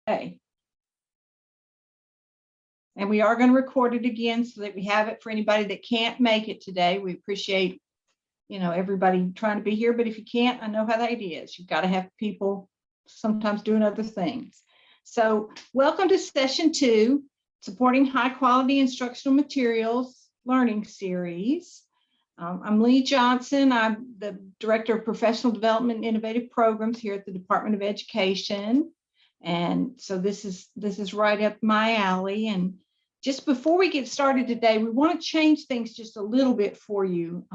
And we are going to record it again so that we have it for anybody that can't make it today. We appreciate, everybody trying to be here, but if you can't, I know how that is. You've got to have people sometimes doing other things. So welcome to session 2, supporting high quality instructional materials learning series. I'm Lee Johnson. I'm the Director of Professional Development and Innovative Programs here at the Department of Education. And so this is right up my alley. And just before we get started today, we want to change things just a little bit for you.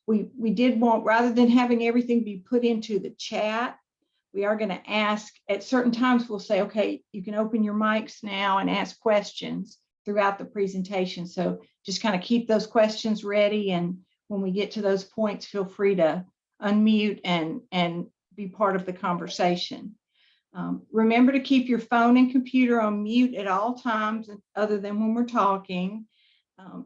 We did want, rather than having everything be put into the chat, we are going to ask at certain times, we'll say, okay, you can open your mics now and ask questions throughout the presentation. So just kind of keep those questions ready. And when we get to those points, feel free to unmute and be part of the conversation. Remember to keep your phone and computer on mute at all times other than when we're talking.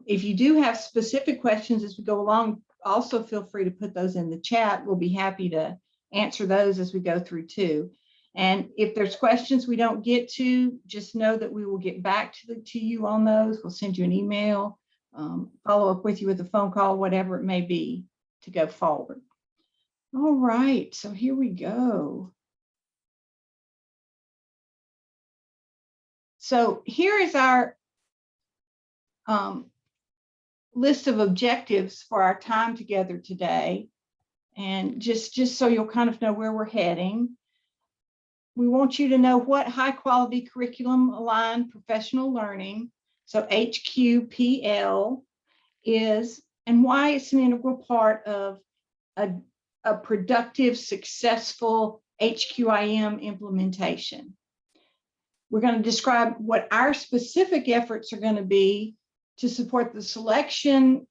If you do have specific questions as we go along, also feel free to put those in the chat. We'll be happy to answer those as we go through too. And if there's questions we don't get to, just know that we will get back to you on those. We'll send you an email, follow up with you with a phone call, whatever it may be to go forward. All right, so here we go. So here is our list of objectives for our time together today. And just so you'll kind of know where we're heading. We want you to know what high quality curriculum aligned professional learning, so HQPL, is and why it's an integral part of a productive, successful HQIM implementation. We're going to describe what our specific efforts are going to be to support the selection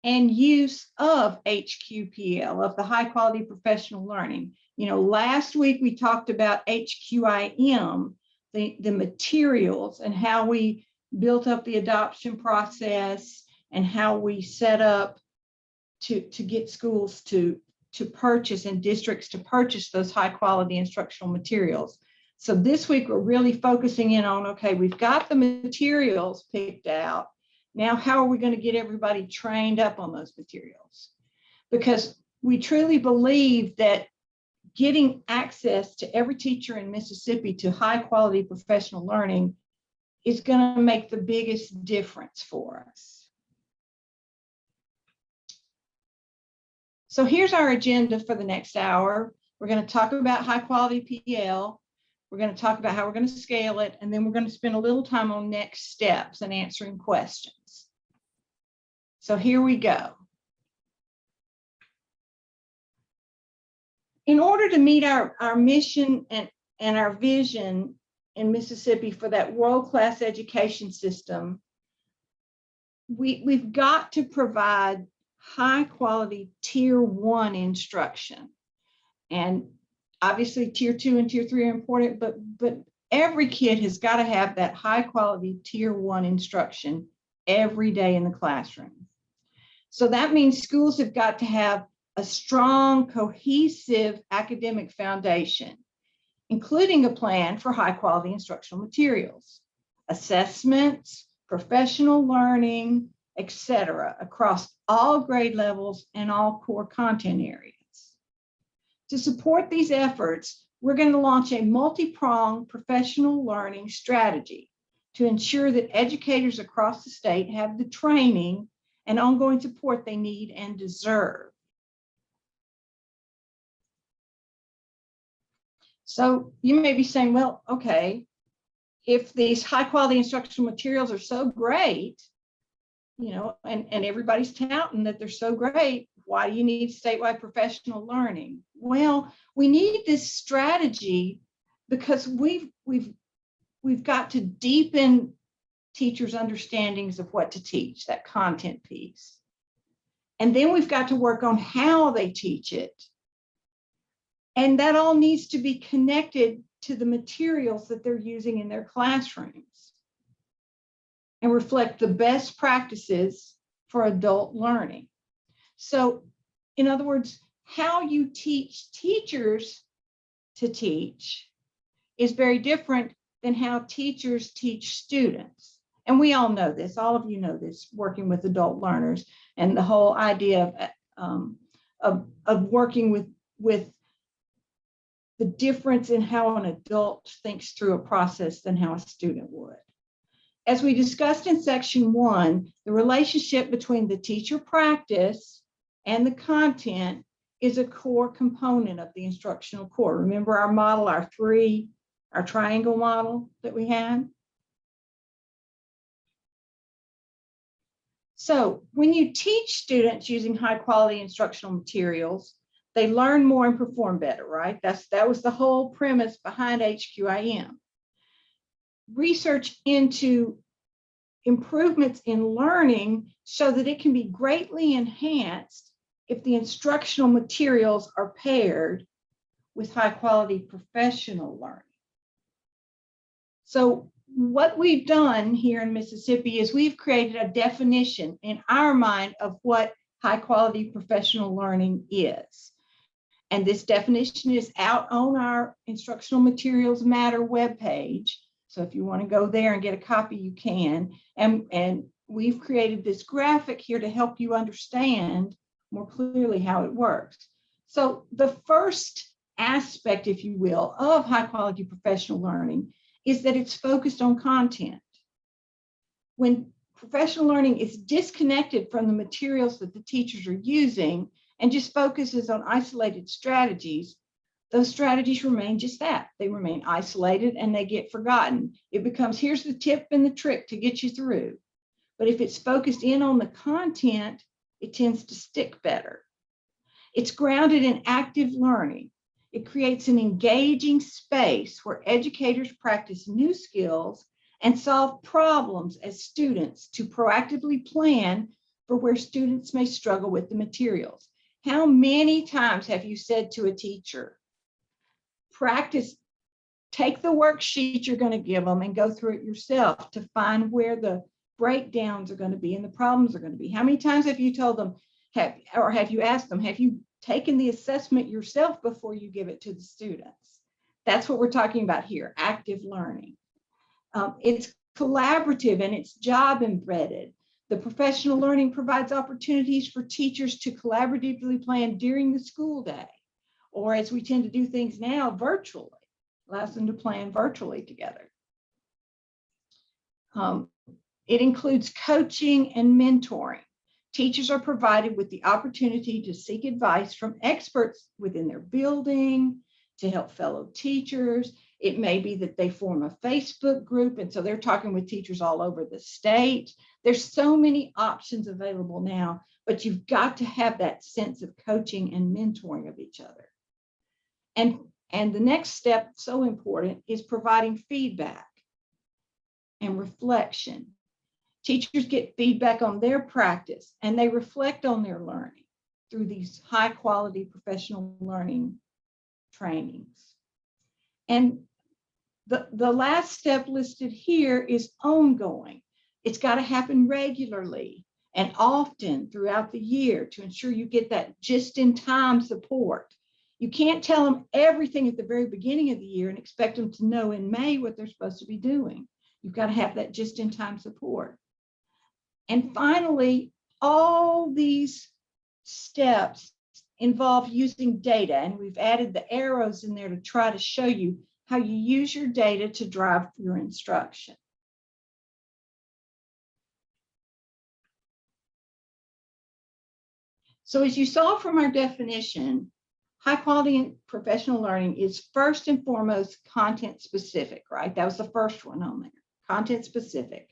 and use of HQPL, of the high quality professional learning. Last week we talked about HQIM, the materials, and how we built up the adoption process and how we set up to get schools to purchase and districts to purchase those high quality instructional materials. So this week we're really focusing in on, okay, we've got the materials picked out. Now, how are we going to get everybody trained up on those materials? Because we truly believe that getting access to every teacher in Mississippi to high quality professional learning is going to make the biggest difference for us. So here's our agenda for the next hour. We're going to talk about high quality PL. We're going to talk about how we're going to scale it, and then we're going to spend a little time on next steps and answering questions. So here we go. In order to meet our mission and our vision in Mississippi for that world-class education system, we've got to provide high-quality Tier 1 instruction. And obviously, Tier 2 and Tier 3 are important, but every kid has got to have that high-quality Tier 1 instruction every day in the classroom. So that means schools have got to have a strong, cohesive academic foundation, including a plan for high-quality instructional materials, assessments, professional learning, etc., across all grade levels and all core content areas. To support these efforts, we're going to launch a multi-pronged professional learning strategy to ensure that educators across the state have the training and ongoing support they need and deserve. So you may be saying, well, okay, if these high quality instructional materials are so great, and everybody's touting that they're so great, why do you need statewide professional learning? Well, we need this strategy because we've got to deepen teachers' understandings of what to teach, that content piece. And then we've got to work on how they teach it. And that all needs to be connected to the materials that they're using in their classrooms and reflect the best practices for adult learning. So, in other words, how you teach teachers to teach is very different than how teachers teach students. And we all know this, all of you know this, working with adult learners, and the whole idea of working with the difference in how an adult thinks through a process than how a student would. As we discussed in section 1, the relationship between the teacher practice and the content is a core component of the instructional core. Remember our model, our triangle model that we had? So when you teach students using high quality instructional materials, they learn more and perform better, right? That was the whole premise behind HQIM. Research into improvements in learning show that it can be greatly enhanced if the instructional materials are paired with high quality professional learning. So what we've done here in Mississippi is we've created a definition in our mind of what high quality professional learning is. And this definition is out on our Instructional Materials Matter webpage. So if you want to go there and get a copy, you can. And we've created this graphic here to help you understand more clearly how it works. So the first aspect, if you will, of high quality professional learning is that it's focused on content. When professional learning is disconnected from the materials that the teachers are using and just focuses on isolated strategies, those strategies remain just that. They remain isolated and they get forgotten. It becomes, here's the tip and the trick to get you through. But if it's focused in on the content, it tends to stick better. It's grounded in active learning. It creates an engaging space where educators practice new skills and solve problems as students to proactively plan for where students may struggle with the materials. How many times have you said to a teacher, practice, take the worksheet you're going to give them and go through it yourself to find where the breakdowns are going to be and the problems are going to be? How many times have you told them, have you asked them, have you taken the assessment yourself before you give it to the students? That's what we're talking about here, active learning. It's collaborative and it's job embedded. The professional learning provides opportunities for teachers to collaboratively plan during the school day, or as we tend to do things now, virtually. Allows them to plan virtually together. It includes coaching and mentoring. Teachers are provided with the opportunity to seek advice from experts within their building, to help fellow teachers. It may be that they form a Facebook group, and so they're talking with teachers all over the state. There's so many options available now, but you've got to have that sense of coaching and mentoring of each other. And the next step, so important, is providing feedback and reflection. Teachers get feedback on their practice and they reflect on their learning through these high quality professional learning trainings. And the last step listed here is ongoing. It's got to happen regularly and often throughout the year to ensure you get that just-in-time support. You can't tell them everything at the very beginning of the year and expect them to know in May what they're supposed to be doing. You've got to have that just-in-time support. And finally, all these steps involve using data, and we've added the arrows in there to try to show you how you use your data to drive your instruction. So as you saw from our definition, high quality professional learning is first and foremost content specific, right? That was the first one on there, content specific.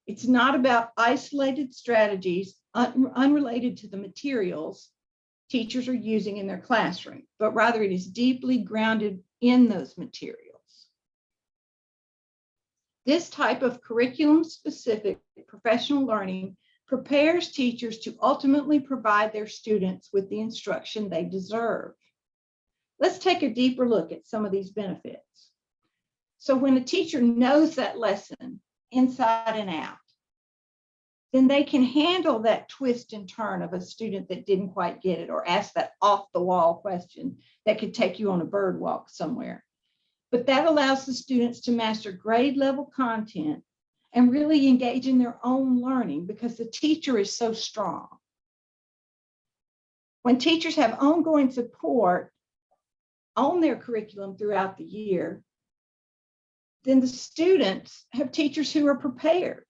It's not about isolated strategies unrelated to the materials teachers are using in their classroom, but rather it is deeply grounded in those materials. This type of curriculum-specific professional learning prepares teachers to ultimately provide their students with the instruction they deserve. Let's take a deeper look at some of these benefits. So when a teacher knows that lesson inside and out, then they can handle that twist and turn of a student that didn't quite get it or ask that off the wall question that could take you on a bird walk somewhere. but that allows the students to master grade level content and really engage in their own learning because the teacher is so strong. When teachers have ongoing support on their curriculum throughout the year, then the students have teachers who are prepared.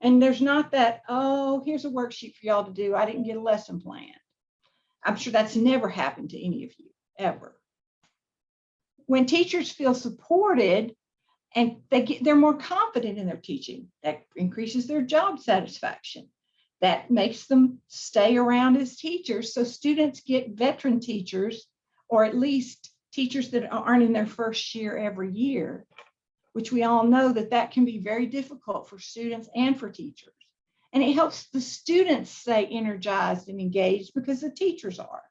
And there's not that, oh, here's a worksheet for y'all to do. I didn't get a lesson plan. I'm sure that's never happened to any of you, ever. When teachers feel supported and they're more confident in their teaching, that increases their job satisfaction. That makes them stay around as teachers. So students get veteran teachers, or at least teachers that aren't in their first year every year, which we all know that can be very difficult for students and for teachers. And it helps the students stay energized and engaged because the teachers are.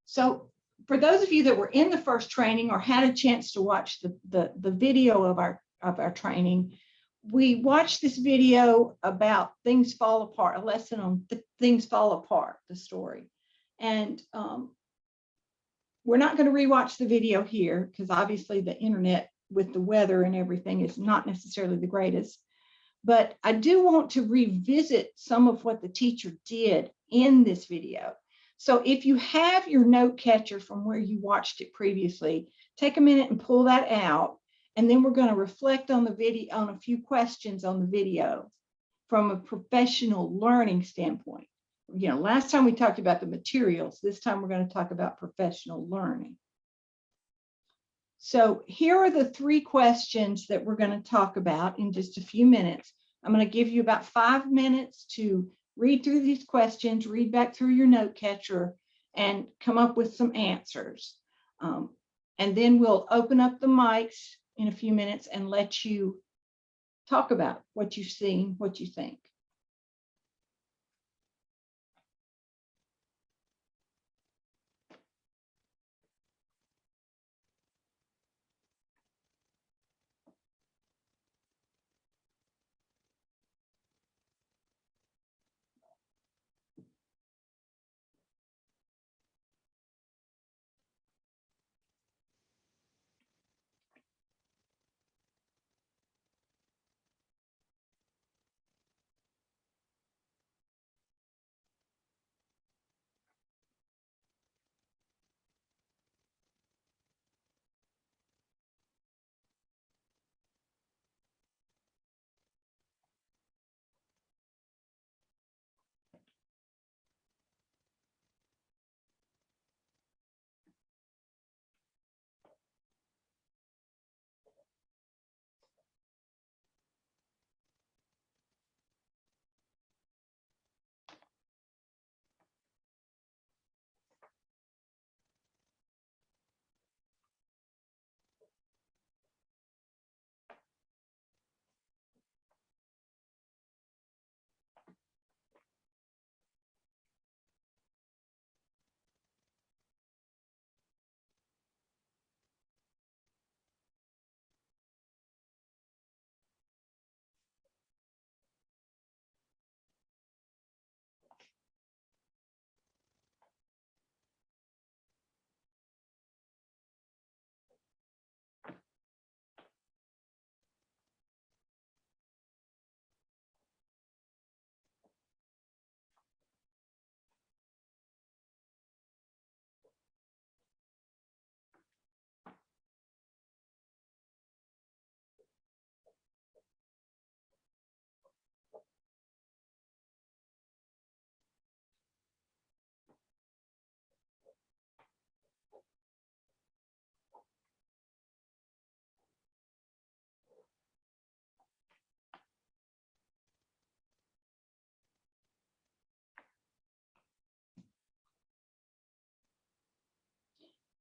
So for those of you that were in the first training or had a chance to watch the video of our training, we watched this video about Things Fall Apart, a lesson on Things Fall Apart, the story. And we're not going to rewatch the video here because obviously the internet with the weather and everything is not necessarily the greatest. But I do want to revisit some of what the teacher did in this video. So if you have your note catcher from where you watched it previously, take a minute and pull that out. And then we're going to reflect on the video, on a few questions on the video from a professional learning standpoint. You know, last time we talked about the materials. This time we're going to talk about professional learning. So here are the 3 questions that we're going to talk about in just a few minutes. I'm going to give you about 5 minutes to read through these questions, read back through your note catcher, and come up with some answers. And then we'll open up the mics in a few minutes and let you talk about what you've seen, what you think.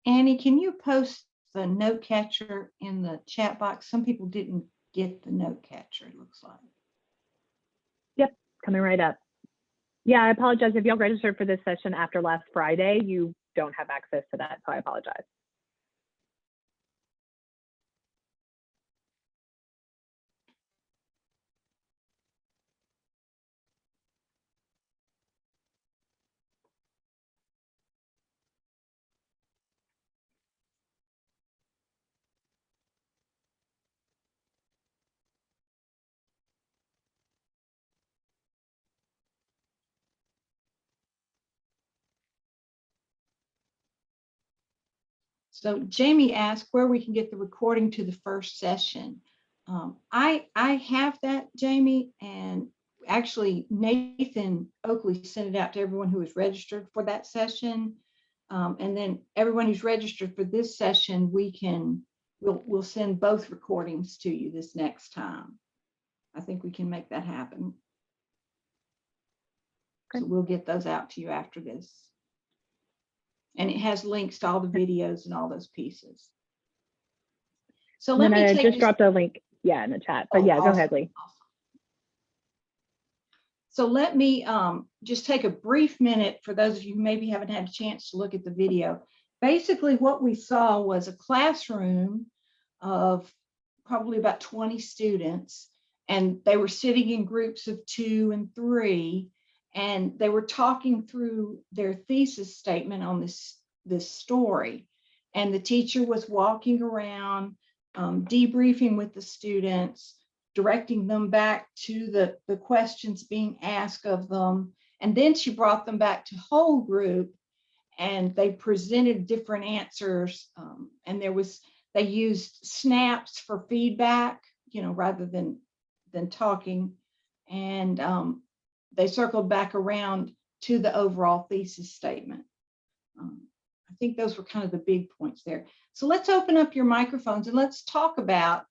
Annie, can you post the note catcher in the chat box? Some people didn't get the note catcher, it looks like. Yep, coming right up. Yeah, I apologize. If y'all registered for this session after last Friday, you don't have access to that, so I apologize. So Jamie asked where we can get the recording to the first session. I have that, Jamie, and actually Nathan Oakley sent it out to everyone who was registered for that session. And then everyone who's registered for this session, we'll send both recordings to you this next time. I think we can make that happen. Okay. So we'll get those out to you after this. And it has links to all the videos and all those pieces. So And let then me I take just this. dropped a link, yeah, in the chat. But Oh, yeah, go awesome, ahead, Lee. awesome. So let me just take a brief minute for those of you who maybe haven't had a chance to look at the video. Basically, what we saw was a classroom of probably about 20 students, and they were sitting in groups of 2 and 3, and they were talking through their thesis statement on this story. And the teacher was walking around, debriefing with the students, directing them back to the questions being asked of them. And then she brought them back to whole group, and they presented different answers. And they used snaps for feedback, rather than talking. And they circled back around to the overall thesis statement. I think those were kind of the big points there. So let's open up your microphones and let's talk about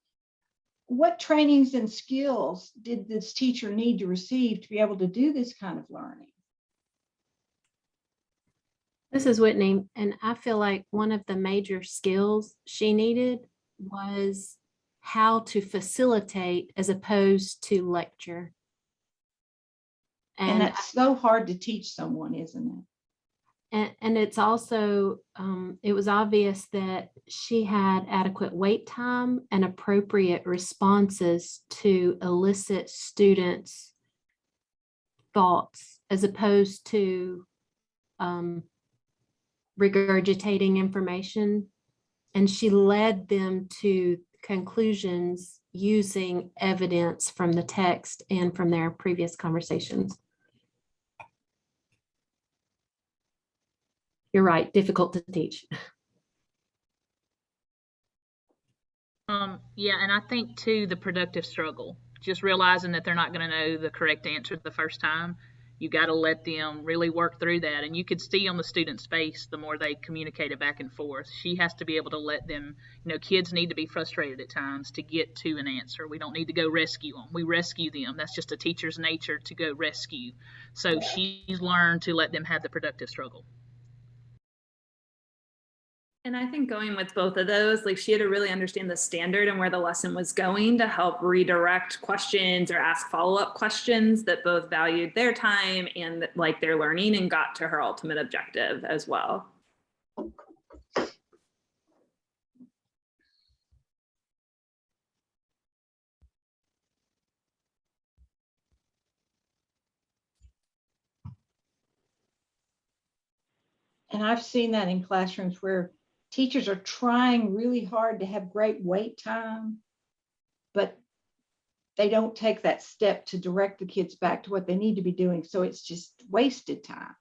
what trainings and skills did this teacher need to receive to be able to do this kind of learning? This is Whitney, and I feel like one of the major skills she needed was how to facilitate as opposed to lecture. And that's so hard to teach someone, isn't it? And it's also, it was obvious that she had adequate wait time and appropriate responses to elicit students' thoughts as opposed to regurgitating information. And she led them to conclusions using evidence from the text and from their previous conversations. You're right, difficult to teach. Yeah, and I think too, the productive struggle, just realizing that they're not going to know the correct answer the first time. You got to let them really work through that. And you could see on the student's face, the more they communicated back and forth, she has to be able to let them, kids need to be frustrated at times to get to an answer. We don't need to go rescue them. We rescue them. That's just a teacher's nature to go rescue. So she's learned to let them have the productive struggle. And I think going with both of those, like she had to really understand the standard and where the lesson was going to help redirect questions or ask follow-up questions that both valued their time and like their learning and got to her ultimate objective as well. And I've seen that in classrooms where teachers are trying really hard to have great wait time, but they don't take that step to direct the kids back to what they need to be doing. So it's just wasted time.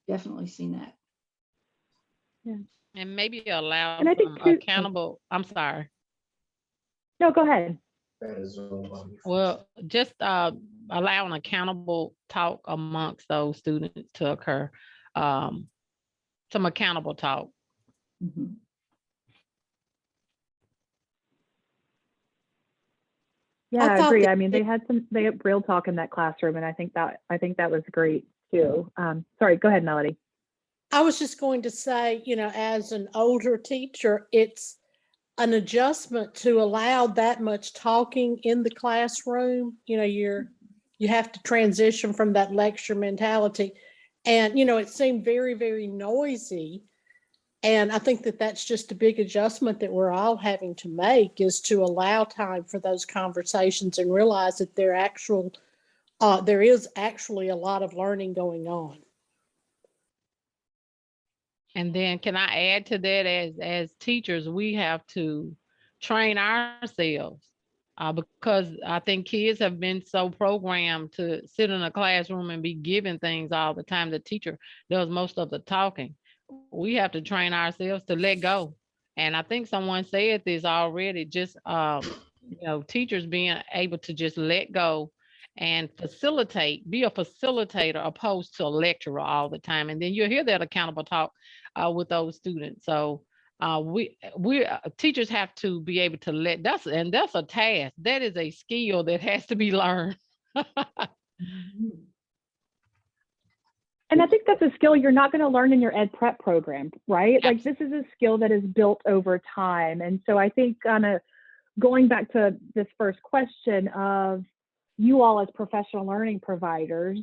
Definitely seen that. Yeah. And maybe allow And I think some too- accountable, I'm sorry. No, go ahead. Well, just allow an accountable talk amongst those students to occur. Some accountable talk. Mhm. Yeah, I thought agree. that I mean, they had real talk in that classroom, and I think that was great too. Sorry, go ahead, Melody. I was just going to say, as an older teacher, it's an adjustment to allow that much talking in the classroom. You have to transition from that lecture mentality. And, it seemed very, very noisy. And I think that that's just a big adjustment that we're all having to make, is to allow time for those conversations and realize that there is actually a lot of learning going on. And then can I add to that, as teachers, we have to train ourselves because I think kids have been so programmed to sit in a classroom and be given things all the time. The teacher does most of the talking. we have to train ourselves to let go. And I think someone said this already, just, teachers being able to just let go and be a facilitator opposed to a lecturer all the time. And then you'll hear that accountable talk with those students. So teachers have to be able to that's a task. That is a skill that has to be learned. And I think that's a skill you're not going to learn in your ed prep program, right? Like this is a skill that is built over time. And so I think going back to this first question of you all as professional learning providers,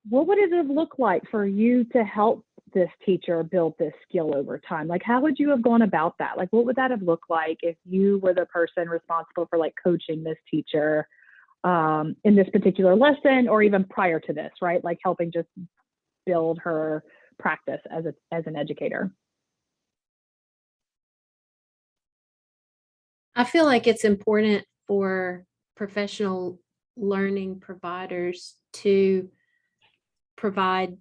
what would it have looked like for you to help this teacher build this skill over time? Like, how would you have gone about that? Like, what would that have looked like if you were the person responsible for like coaching this teacher in this particular lesson, or even prior to this, right? Like helping just build her practice as an educator. I feel like it's important for professional learning providers to provide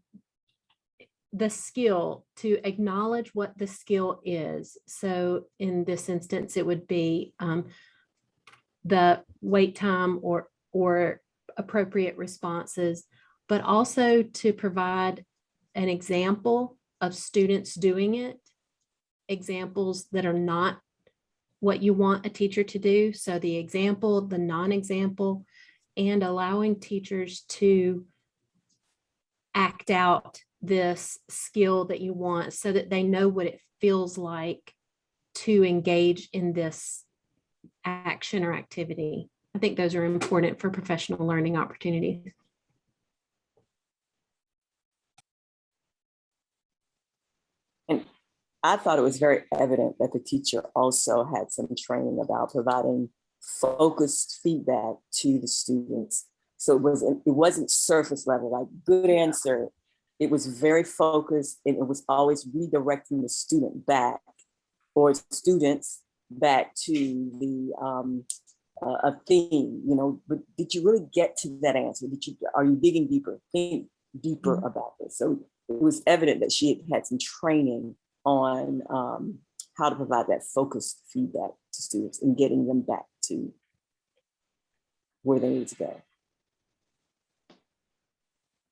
the skill, to acknowledge what the skill is. So in this instance, it would be the wait time or appropriate responses, but also to provide an example of students doing it, examples that are not what you want a teacher to do. So the example, the non-example, and allowing teachers to act out this skill that you want so that they know what it feels like to engage in this action or activity. I think those are important for professional learning opportunities. And I thought it was very evident that the teacher also had some training about providing focused feedback to the students. So it wasn't surface level, like good answer. It was very focused, and it was always redirecting the student back, or students back to the a theme, but did you really get to that answer? Are you digging deeper? Think deeper about this. So it was evident that she had some training on how to provide that focused feedback to students and getting them back to where they need to go.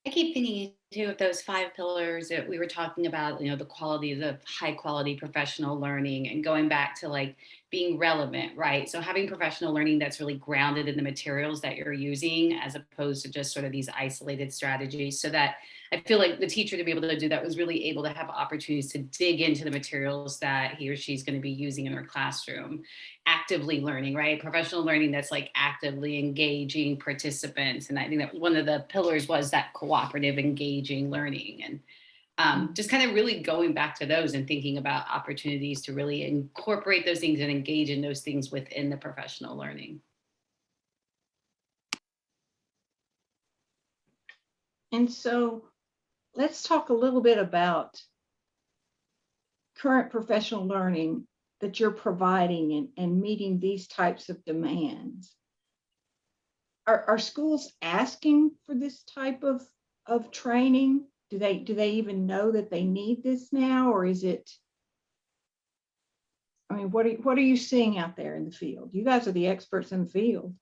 I keep thinking too of those 5 pillars that we were talking about, the quality, the high quality professional learning, and going back to like being relevant, right? So having professional learning that's really grounded in the materials that you're using, as opposed to just sort of these isolated strategies, so that I feel like the teacher, to be able to do that, was really able to have opportunities to dig into the materials that he or she's going to be using in her classroom, actively learning, right? Professional learning that's like actively engaging participants. And I think that one of the pillars was that cooperative, engaging learning. And just kind of really going back to those and thinking about opportunities to really incorporate those things and engage in those things within the professional learning. And so let's talk a little bit about current professional learning that you're providing and meeting these types of demands. Are schools asking for this type of training? Do they even know that they need this now, or is it? I mean, what are you seeing out there in the field? You guys are the experts in the field.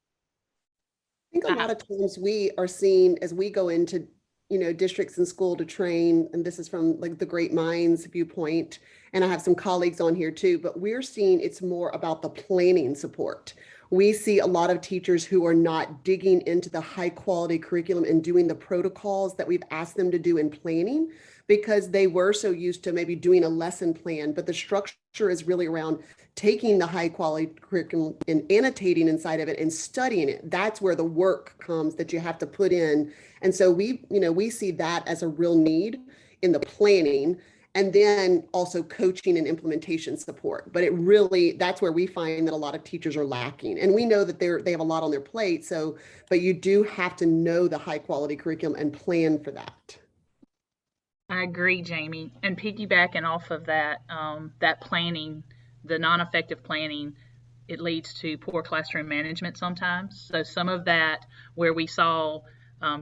I think a lot of times we are seeing, as we go into districts and school to train, and this is from like the Great Minds viewpoint, and I have some colleagues on here too, but we're seeing it's more about the planning support. We see a lot of teachers who are not digging into the high quality curriculum and doing the protocols that we've asked them to do in planning, because they were so used to maybe doing a lesson plan, but the structure is really around taking the high quality curriculum and annotating inside of it and studying it. That's where the work comes that you have to put in. And so we see that as a real need in the planning, and then also coaching and implementation support. But that's where we find that a lot of teachers are lacking. And we know that they have a lot on their plate. But you do have to know the high quality curriculum and plan for that. I agree, Jamie. And piggybacking off of that, that planning, the non-effective planning, it leads to poor classroom management sometimes. So some of that where we saw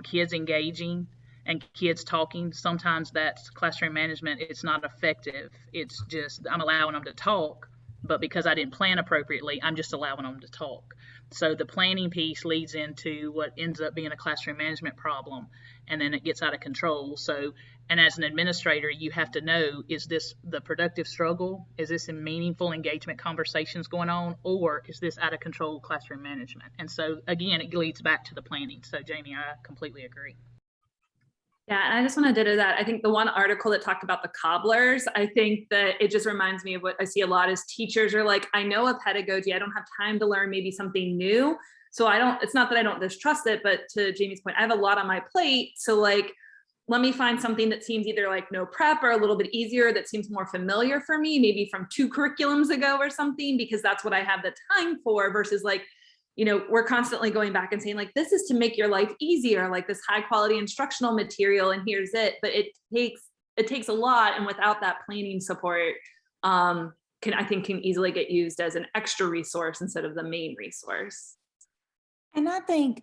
kids engaging and kids talking, sometimes that's classroom management. It's not effective. It's just, I'm allowing them to talk, but because I didn't plan appropriately, I'm just allowing them to talk. So the planning piece leads into what ends up being a classroom management problem, and then it gets out of control. So, and as an administrator, you have to know, is this the productive struggle? Is this in meaningful engagement conversations going on, or is this out of control classroom management? And so again, it leads back to the planning. So Jamie, I completely agree. Yeah, and I just want to ditto that. I think the one article that talked about the cobblers, I think that it just reminds me of what I see a lot as teachers are like, I know a pedagogy, I don't have time to learn maybe something new. So it's not that I don't distrust it, but to Jamie's point, I have a lot on my plate. So like, let me find something that seems either like no prep or a little bit easier, that seems more familiar for me, maybe from 2 curriculums ago or something, because that's what I have the time for, versus like, you know, we're constantly going back and saying like, this is to make your life easier, like this high quality instructional material, and here's it. But it takes a lot, and without that planning support, I think can easily get used as an extra resource instead of the main resource. And I think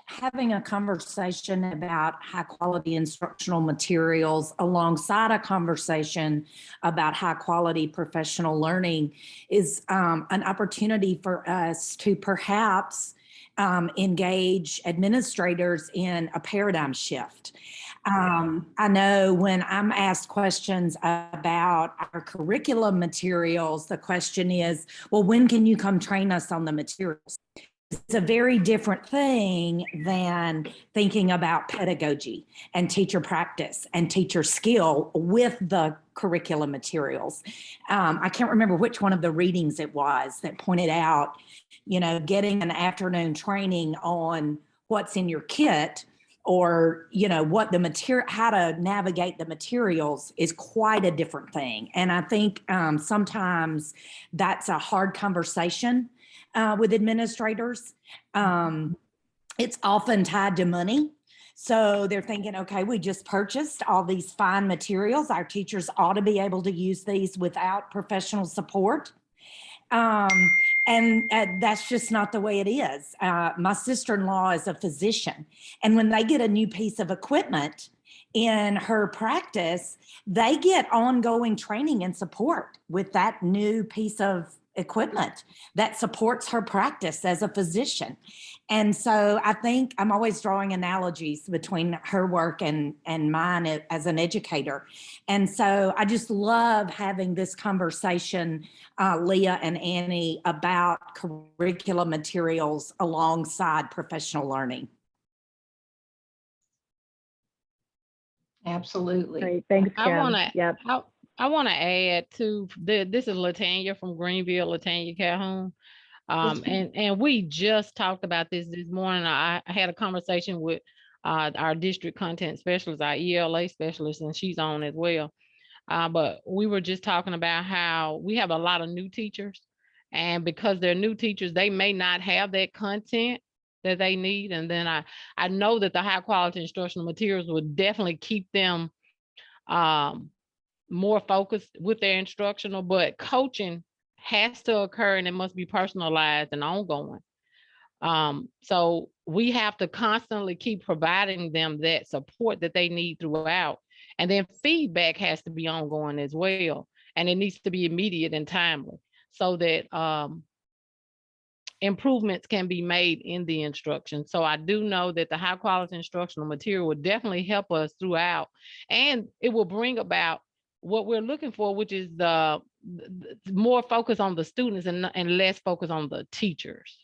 having a conversation about high quality instructional materials alongside a conversation about high quality professional learning is an opportunity for us to perhaps engage administrators in a paradigm shift. I know when I'm asked questions about our curriculum materials, the question is, well, when can you come train us on the materials? It's a very different thing than thinking about pedagogy and teacher practice and teacher skill with the curriculum materials. I can't remember which one of the readings it was that pointed out, you know, getting an afternoon training on what's in your kit, or, you know, what the material, how to navigate the materials, is quite a different thing. And I think sometimes that's a hard conversation with administrators. It's often tied to money. So they're thinking, okay, we just purchased all these fine materials. Our teachers ought to be able to use these without professional support. And that's just not the way it is. My sister-in-law is a physician, and when they get a new piece of equipment in her practice, they get ongoing training and support with that new piece of equipment that supports her practice as a physician. And so I think I'm always drawing analogies between her work and mine as an educator. And so I just love having this conversation, Leah and Annie, about curriculum materials alongside professional learning. Absolutely. Great, thanks, Kim. I want to add to this is Latanya from Greenville, Latanya Calhoun. And we just talked about this morning. I had a conversation with our district content specialist, our ELA specialist, and she's on as well. But we were just talking about how we have a lot of new teachers, and because they're new teachers, they may not have that content that they need. And then I know that the high quality instructional materials would definitely keep them more focused with their instructional, but coaching has to occur, and it must be personalized and ongoing. So we have to constantly keep providing them that support that they need throughout. And then feedback has to be ongoing as well. And it needs to be immediate and timely so that improvements can be made in the instruction. So I do know that the high quality instructional material will definitely help us throughout, and it will bring about what we're looking for, which is the more focus on the students and less focus on the teachers.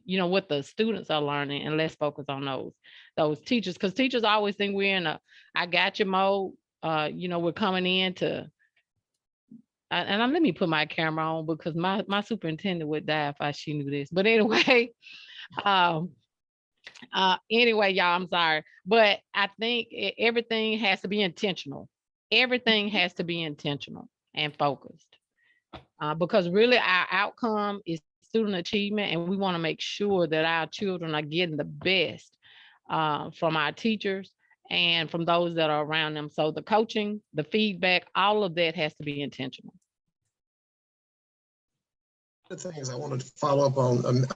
You know, what the students are learning, and less focus on those teachers, because teachers always think we're in a I got you mode. You know, we're coming in to, and let me put my camera on because my superintendent would die if she knew this. But anyway, anyway, y'all, I'm sorry, but I think everything has to be intentional. Everything has to be intentional and focused, because really our outcome is student achievement, and we want to make sure that our children are getting the best from our teachers and from those that are around them. So the coaching, the feedback, all of that has to be intentional. The things I wanted to follow up on an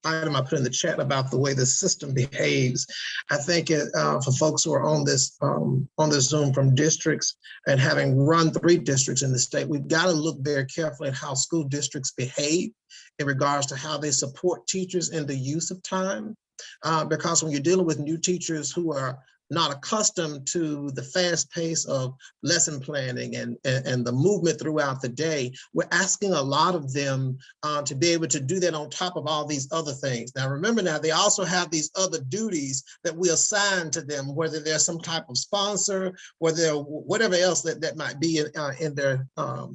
item I put in the chat about the way the system behaves. I think for folks who are on this Zoom from districts and having run 3 districts in the state, we've got to look very carefully at how school districts behave in regards to how they support teachers in the use of time. Because when you're dealing with new teachers who are not accustomed to the fast pace of lesson planning and the movement throughout the day, we're asking a lot of them to be able to do that on top of all these other things. Now, remember now, they also have these other duties that we assign to them, whether they're some type of sponsor, whether whatever else that might be in their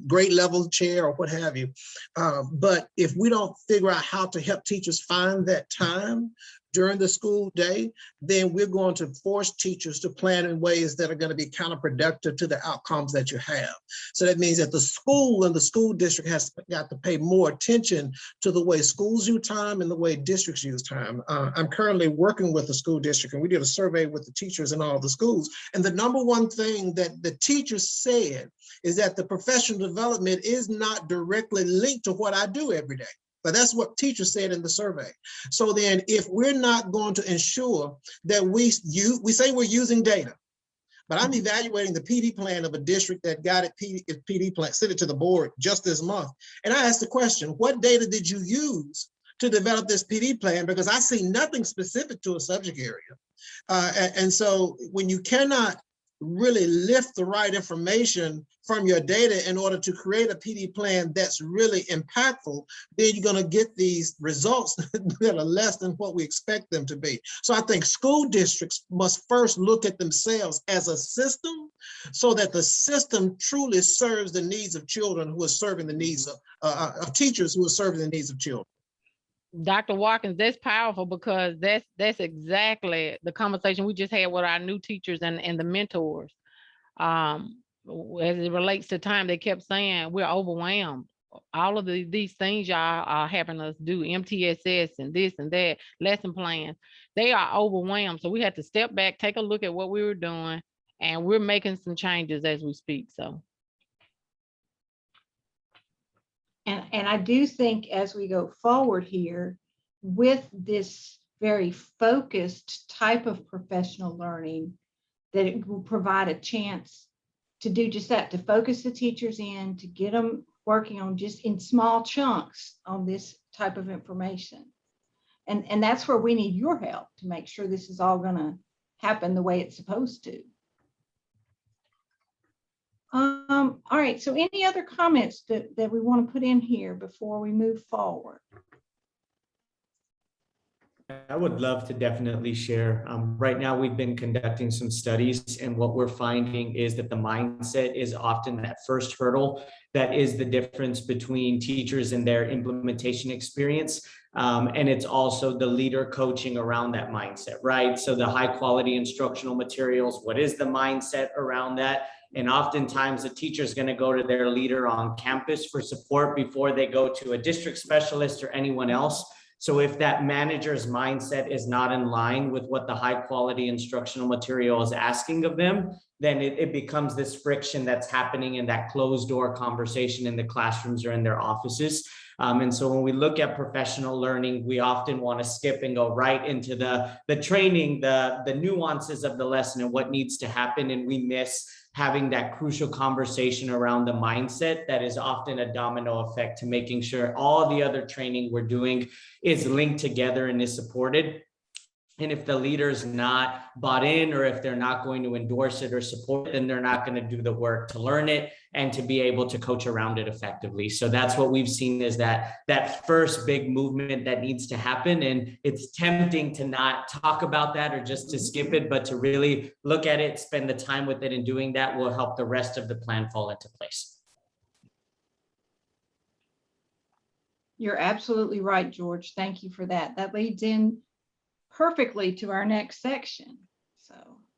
grade level chair or what have you. But if we don't figure out how to help teachers find that time during the school day, then we're going to force teachers to plan in ways that are going to be counterproductive to the outcomes that you have. So that means that the school and the school district has got to pay more attention to the way schools use time and the way districts use time. I'm currently working with a school district, and we did a survey with the teachers in all the schools. And the number one thing that the teachers said is that the professional development is not directly linked to what I do every day. But that's what teachers said in the survey. So then if we're not going to ensure that we say we're using data, but I'm evaluating the PD plan of a district that got it PD plan, sent it to the board just this month. And I asked the question, what data did you use to develop this PD plan? Because I see nothing specific to a subject area. And so when you cannot really lift the right information from your data in order to create a PD plan that's really impactful, then you're going to get these results that are less than what we expect them to be. So I think school districts must first look at themselves as a system so that the system truly serves the needs of children who are serving the needs of teachers who are serving the needs of children. Dr. Watkins, that's powerful because that's exactly the conversation we just had with our new teachers and the mentors. As it relates to time, they kept saying we're overwhelmed. All of these things y'all are having us do, MTSS and this and that, lesson plans, they are overwhelmed. So we had to step back, take a look at what we were doing, and we're making some changes as we speak. So. And I do think as we go forward here with this very focused type of professional learning, that it will provide a chance to do just that, to focus the teachers in, to get them working on just in small chunks on this type of information. And that's where we need your help to make sure this is all going to happen the way it's supposed to. All right, so any other comments that we want to put in here before we move forward? I would love to definitely share. Right now, we've been conducting some studies, and what we're finding is that the mindset is often that first hurdle that is the difference between teachers and their implementation experience. And it's also the leader coaching around that mindset, right? So the high quality instructional materials, what is the mindset around that? And oftentimes the teacher is going to go to their leader on campus for support before they go to a district specialist or anyone else. So if that manager's mindset is not in line with what the high quality instructional material is asking of them, then it becomes this friction that's happening in that closed door conversation in the classrooms or in their offices. And so when we look at professional learning, we often want to skip and go right into the training, the nuances of the lesson and what needs to happen. And we miss having that crucial conversation around the mindset that is often a domino effect to making sure all the other training we're doing is linked together and is supported. And if the leader's not bought in, or if they're not going to endorse it or support it, then they're not going to do the work to learn it and to be able to coach around it effectively. So that's what we've seen is that first big movement that needs to happen. And it's tempting to not talk about that or just to skip it, but to really look at it, spend the time with it, and doing that will help the rest of the plan fall into place. You're absolutely right, George. Thank you for that. That leads in perfectly to our next section. So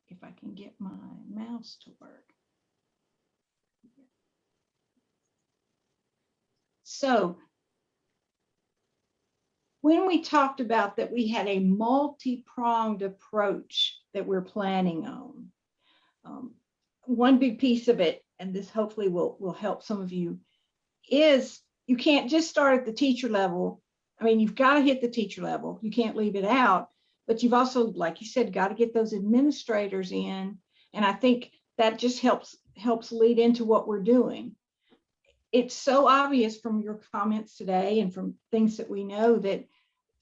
if I can get my mouse to work. So when we talked about that we had a multi-pronged approach that we're planning on, one big piece of it, and this hopefully will help some of you, is you can't just start at the teacher level. I mean, you've got to hit the teacher level. You can't leave it out, but you've also, like you said, got to get those administrators in. And I think that just helps lead into what we're doing. It's so obvious from your comments today and from things that we know that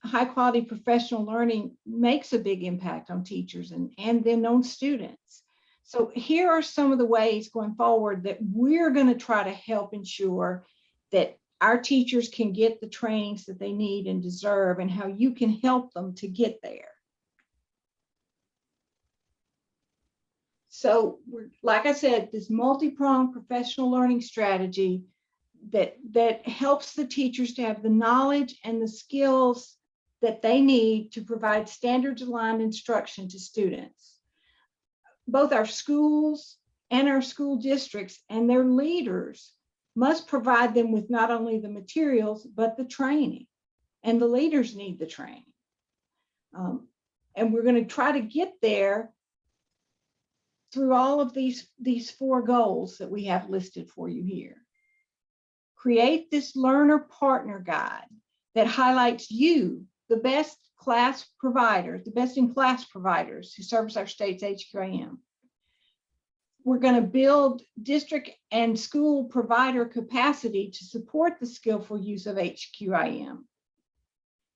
high quality professional learning makes a big impact on teachers and then on students. So here are some of the ways going forward that we're going to try to help ensure that our teachers can get the trainings that they need and deserve, and how you can help them to get there. So like I said, this multi-pronged professional learning strategy that helps the teachers to have the knowledge and the skills that they need to provide standards aligned instruction to students. Both our schools and our school districts and their leaders must provide them with not only the materials, but the training, and the leaders need the training. And we're going to try to get there through all of these 4 goals that we have listed for you here. Create this learner partner guide that highlights you, the best class providers, the best in class providers who service our state's HQIM. We're going to build district and school provider capacity to support the skillful use of HQIM.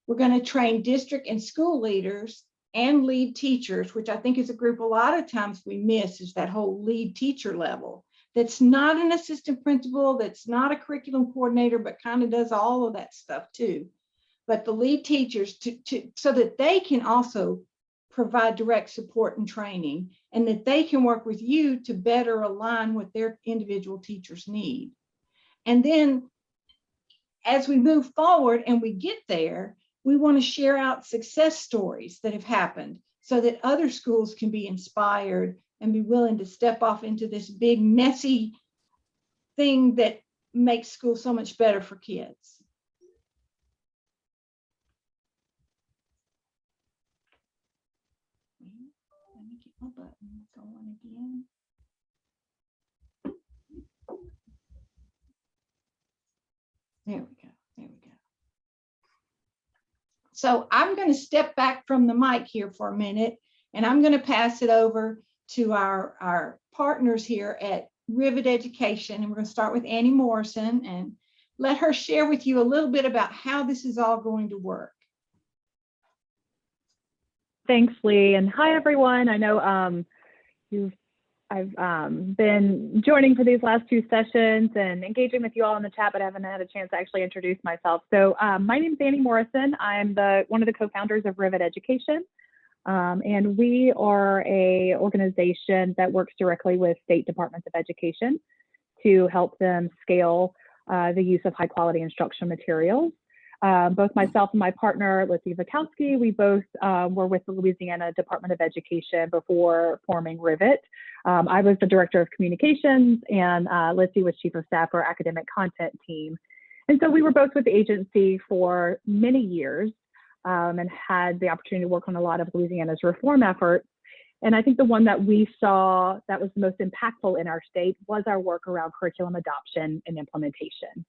We're going to train district and school leaders and lead teachers, which I think is a group a lot of times we miss, is that whole lead teacher level. That's not an assistant principal, that's not a curriculum coordinator, but kind of does all of that stuff too. But the lead teachers so that they can also provide direct support and training, and that they can work with you to better align what their individual teachers need. And then as we move forward and we get there, we want to share out success stories that have happened so that other schools can be inspired and be willing to step off into this big, messy thing that makes school so much better for kids. Let me get my button going again. There we go. There we go. So I'm going to step back from the mic here for a minute, and I'm going to pass it over to our partners here at Rivet Education. And we're going to start with Annie Morrison and let her share with you a little bit about how this is all going to work. Thanks, Lee, and hi everyone. I know I've been joining for these last 2 sessions and engaging with you all in the chat, but I haven't had a chance to actually introduce myself. So my name is Annie Morrison. I'm one of the co-founders of Rivet Education, and we are an organization that works directly with state departments of education to help them scale the use of high quality instructional materials. Both myself and my partner, Lizzie Vakowski, we both were with the Louisiana Department of Education before forming Rivet. I was the director of communications, and Lizzie was chief of staff for our academic content team. And so we were both with the agency for many years and had the opportunity to work on a lot of Louisiana's reform efforts. And I think the one that we saw that was the most impactful in our state was our work around curriculum adoption and implementation,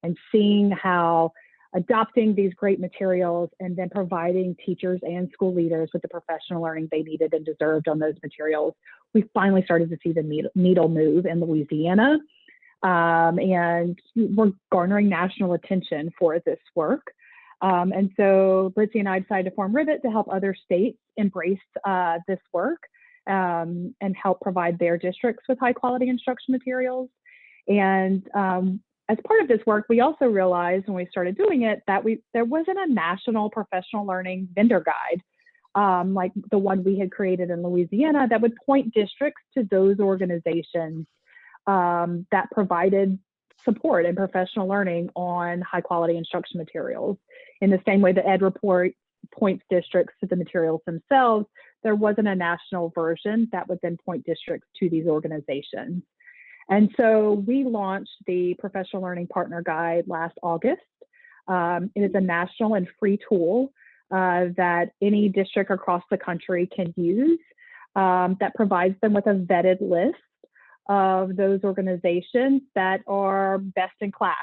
and seeing how adopting these great materials and then providing teachers and school leaders with the professional learning they needed and deserved on those materials, we finally started to see the needle move in Louisiana. And we're garnering national attention for this work. And so Lizzie and I decided to form Rivet to help other states embrace this work and help provide their districts with high quality instruction materials. And as part of this work, we also realized when we started doing it that there wasn't a national professional learning vendor guide like the one we had created in Louisiana that would point districts to those organizations that provided support and professional learning on high quality instruction materials. In the same way the Ed Report points districts to the materials themselves, there wasn't a national version that would then point districts to these organizations. And so we launched the Professional Learning Partner Guide last August. It is a national and free tool that any district across the country can use that provides them with a vetted list of those organizations that are best in class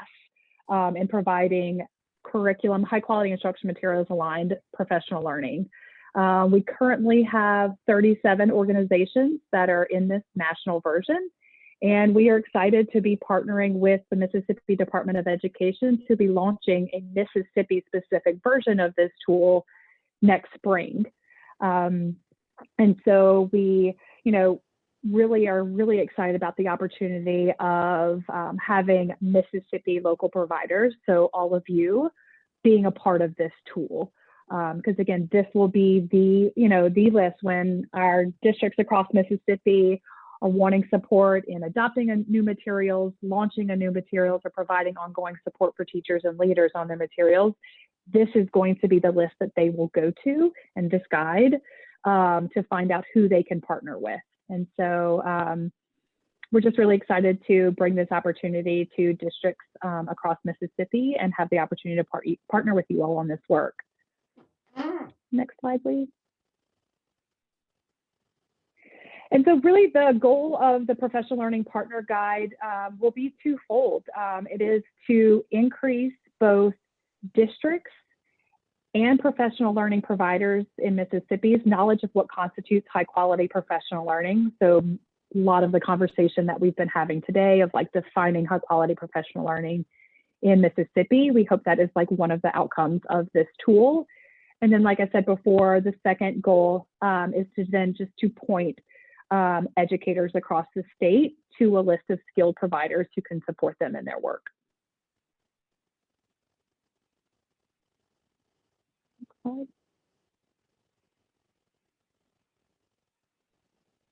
in providing curriculum, high quality instruction materials aligned professional learning. We currently have 37 organizations that are in this national version, and we are excited to be partnering with the Mississippi Department of Education to be launching a Mississippi specific version of this tool next spring. And so we, really are really excited about the opportunity of having Mississippi local providers, so all of you being a part of this tool. Because again, this will be the list when our districts across Mississippi are wanting support in adopting a new materials, launching a new materials, or providing ongoing support for teachers and leaders on their materials. This is going to be the list that they will go to and this guide to find out who they can partner with. And so we're just really excited to bring this opportunity to districts across Mississippi and have the opportunity to partner with you all on this work. Next slide, please. And so really the goal of the Professional Learning Partner Guide will be twofold. It is to increase both districts and professional learning providers in Mississippi's knowledge of what constitutes high quality professional learning. So a lot of the conversation that we've been having today of like defining high quality professional learning in Mississippi, we hope that is like one of the outcomes of this tool. And then, like I said before, the second goal is to then just to point educators across the state to a list of skilled providers who can support them in their work.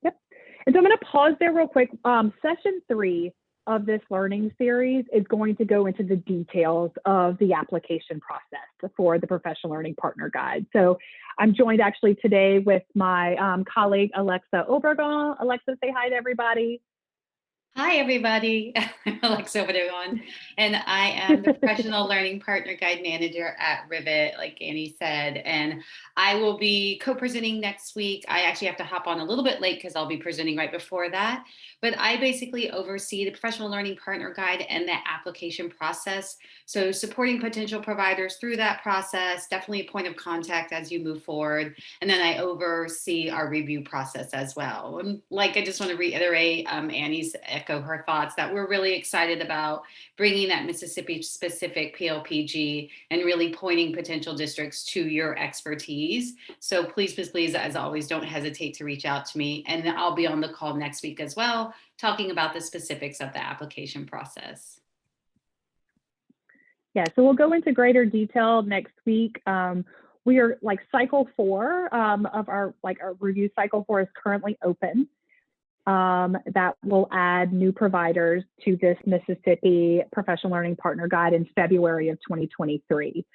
Yep. And so I'm going to pause there real quick. Session 3 of this learning series is going to go into the details of the application process for the Professional Learning Partner Guide. So I'm joined actually today with my colleague, Alexa Obregon. Alexa, say hi to everybody. Hi, everybody. I'm Alexa Obregon, and I am the Professional Learning Partner Guide Manager at Rivet, like Annie said, and I will be co-presenting next week. I actually have to hop on a little bit late because I'll be presenting right before that, but I basically oversee the Professional Learning Partner Guide and the application process. So supporting potential providers through that process, definitely a point of contact as you move forward. And then I oversee our review process as well. And like, I just want to reiterate Annie's echo her thoughts that we're really excited about bringing that Mississippi specific PLPG and really pointing potential districts to your expertise. So please, please, please, as always, don't hesitate to reach out to me. And I'll be on the call next week as well, talking about the specifics of the application process. Yeah, so we'll go into greater detail next week. We are like cycle 4 of our review cycle 4 is currently open. That will add new providers to this Mississippi Professional Learning Partner Guide in February of 2023.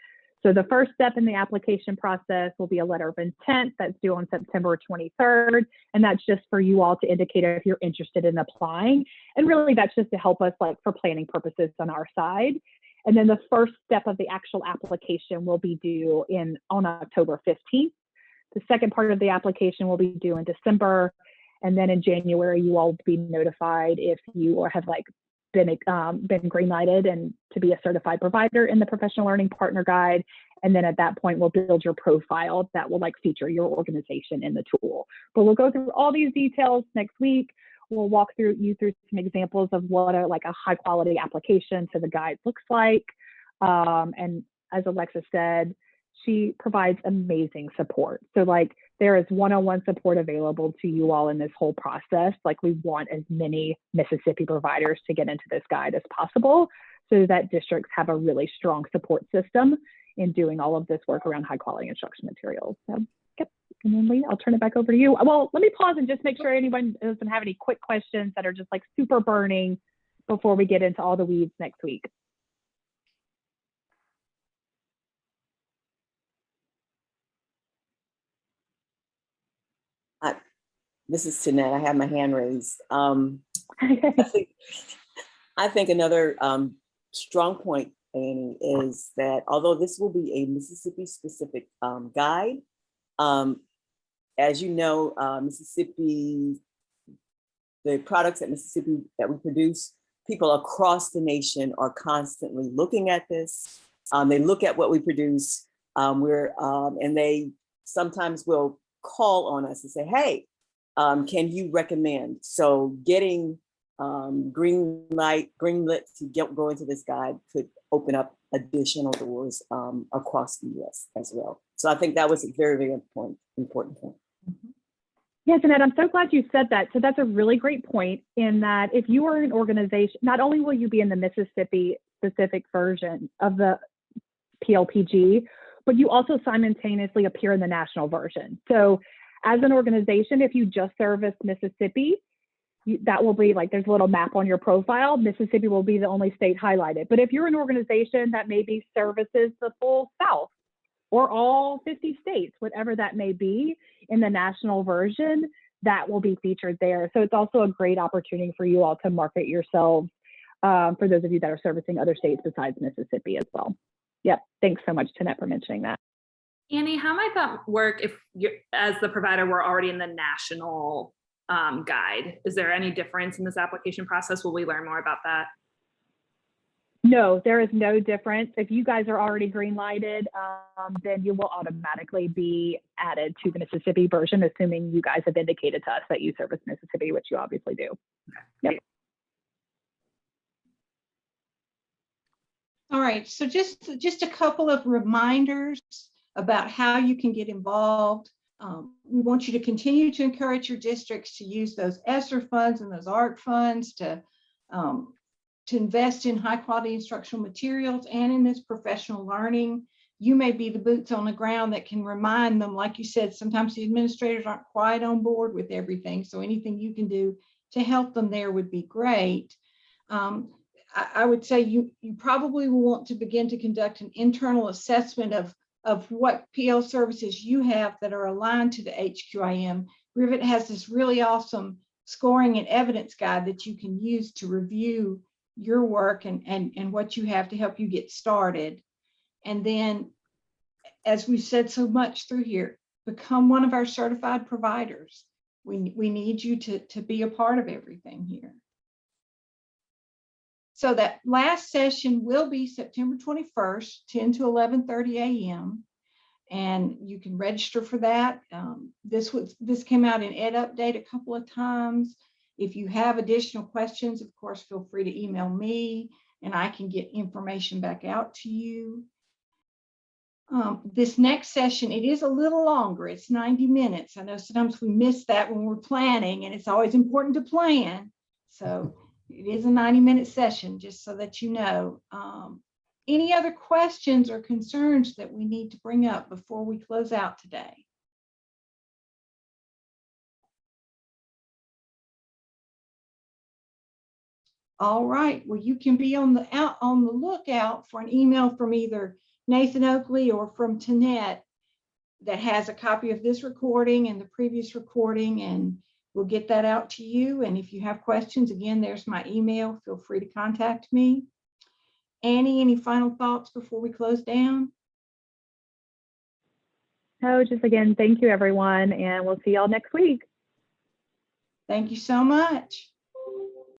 So the first step in the application process will be a letter of intent that's due on September 23rd. And that's just for you all to indicate if you're interested in applying. And really that's just to help us like for planning purposes on our side. And then the first step of the actual application will be due on October 15th. The second part of the application will be due in December. And then in January, you all will be notified if you have like been green-lighted and to be a certified provider in the Professional Learning Partner Guide. And then at that point, we'll build your profile that will like feature your organization in the tool. But we'll go through all these details next week. We'll walk you through some examples of what a high quality application to the guide looks like. And as Alexa said, she provides amazing support. So like there is one-on-one support available to you all in this whole process. Like we want as many Mississippi providers to get into this guide as possible so that districts have a really strong support system in doing all of this work around high quality instruction materials. So, yep. And then Lee, I'll turn it back over to you. Well, let me pause and just make sure anyone doesn't have any quick questions that are just like super burning before we get into all the weeds next week. This is Tanette. I have my hand raised. I think another strong point, Annie, is that although this will be a Mississippi-specific guide, as you know, Mississippi, the products that Mississippi that we produce people across the nation are constantly looking at this. They look at what we produce. And they sometimes will call on us and say, hey, can you recommend? So getting greenlit to go into this guide could open up additional doors across the US as well. So I think that was a very, very important point. Yes, Annette, I'm so glad you said that. So that's a really great point in that if you are an organization, not only will you be in the Mississippi specific version of the PLPG, but you also simultaneously appear in the national version. So as an organization, if you just service Mississippi, that will be like, there's a little map on your profile. Mississippi will be the only state highlighted. But if you're an organization that maybe services the full South or all 50 states, whatever that may be, in the national version, that will be featured there. So it's also a great opportunity for you all to market yourselves for those of you that are servicing other states besides Mississippi as well. Yep, thanks so much, Tanette, for mentioning that. Annie, how might that work if you, as the provider, we're already in the national guide? Is there any difference in this application process? Will we learn more about that? No, there is no difference. If you guys are already green lighted, then you will automatically be added to the Mississippi version, assuming you guys have indicated to us that you service Mississippi, which you obviously do. Yep. All right, so just a couple of reminders about how you can get involved. We want you to continue to encourage your districts to use those ESSER funds and those ARC funds to invest in high quality instructional materials and in this professional learning. You may be the boots on the ground that can remind them, like you said, sometimes the administrators aren't quite on board with everything. So anything you can do to help them there would be great. I would say you probably will want to begin to conduct an internal assessment of what PL services you have that are aligned to the HQIM. Rivet has this really awesome scoring and evidence guide that you can use to review your work and what you have to help you get started. And then, as we've said so much through here, become one of our certified providers. We need you to be a part of everything here. So that last session will be September 21st, 10 to 11:30 a.m. And you can register for that. This came out in Ed Update a couple of times. If you have additional questions, of course, feel free to email me and I can get information back out to you. This next session, it is a little longer. It's 90 minutes. I know sometimes we miss that when we're planning, and it's always important to plan. So it is a 90-minute session, just so that you know. Any other questions or concerns that we need to bring up before we close out today? All right, well, you can be on the lookout for an email from either Nathan Oakley or from Tanette that has a copy of this recording and the previous recording, and we'll get that out to you. And if you have questions, again, there's my email. Feel free to contact me. Annie, any final thoughts before we close down? No, just again, thank you, everyone, and we'll see y'all next week. Thank you so much.